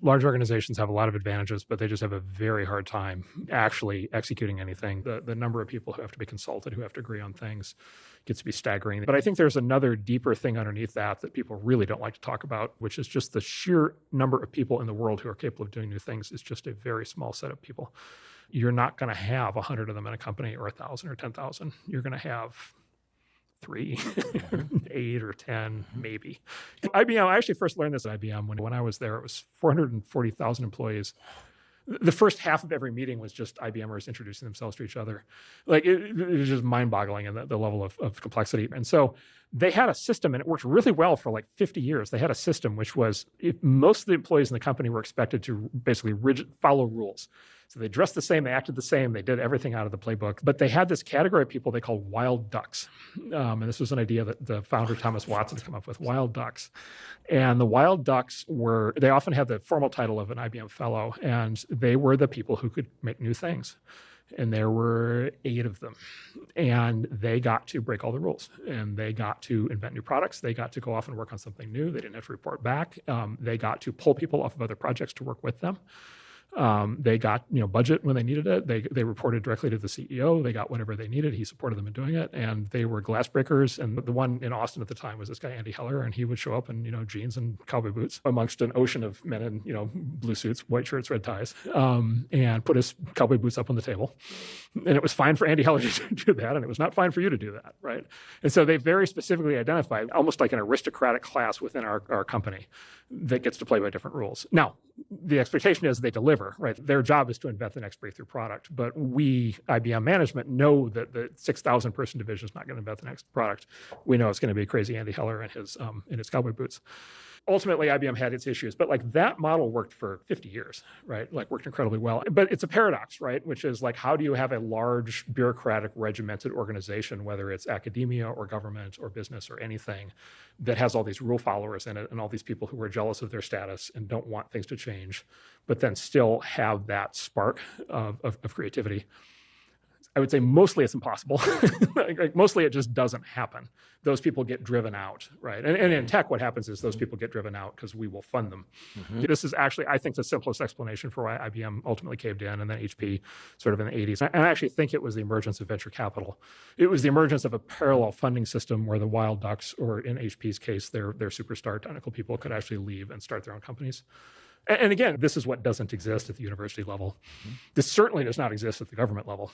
large organizations have a lot of advantages, but they just have a very hard time actually executing anything. The number of people who have to be consulted, who have to agree on things, gets to be staggering. But I think there's another deeper thing underneath that people really don't like to talk about, which is just the sheer number of people in the world who are capable of doing new things is just a very small set of people. You're not going to have 100 of them in a company, or 1,000 or 10,000. You're going to have 3, 8 or 10, maybe. IBM, I actually first learned this at IBM when I was there. It was 440,000 employees. The first half of every meeting was just IBMers introducing themselves to each other. Like it was just mind-boggling in the level of complexity. And so they had a system, and it worked really well for like 50 years. They had a system which was, most of the employees in the company were expected to basically follow rules. So they dressed the same, they acted the same, they did everything out of the playbook. But they had this category of people they called wild ducks. And this was an idea that the founder, Thomas Watson's come up with, wild ducks. And the wild ducks they often had the formal title of an IBM fellow, and they were the people who could make new things. And there were 8 of them. And they got to break all the rules. And they got to invent new products. They got to go off and work on something new. They didn't have to report back. They got to pull people off of other projects to work with them. They got budget when they needed it. They reported directly to the CEO. They got whatever they needed. He supported them in doing it, and they were glass breakers. And the one in Austin at the time was this guy Andy Heller, and he would show up in jeans and cowboy boots amongst an ocean of men in blue suits, white shirts, red ties, and put his cowboy boots up on the table. And it was fine for Andy Heller to do that, and it was not fine for you to do that, right? And so they very specifically identified almost like an aristocratic class within our company that gets to play by different rules. Now, the expectation is they deliver, right? Their job is to invent the next breakthrough product. But we, IBM management, know that the 6,000 person division is not going to invent the next product. We know it's going to be crazy Andy Heller in his cowboy boots. Ultimately, IBM had its issues, but like that model worked for 50 years, right? Like worked incredibly well. But it's a paradox, right? Which is like, how do you have a large bureaucratic regimented organization, whether it's academia or government or business or anything, that has all these rule followers in it and all these people who are jealous of their status and don't want things to change, but then still have that spark of creativity? I would say mostly it's impossible. Like mostly it just doesn't happen. Those people get driven out, right? And in tech, what happens is those people get driven out because we will fund them. Mm-hmm. This is actually, I think, the simplest explanation for why IBM ultimately caved in, and then HP sort of in the 80s. And I actually think it was the emergence of venture capital. It was the emergence of a parallel funding system where the wild ducks, or in HP's case, their superstar technical people, could actually leave and start their own companies. And again, this is what doesn't exist at the university level. Mm-hmm. This certainly does not exist at the government level.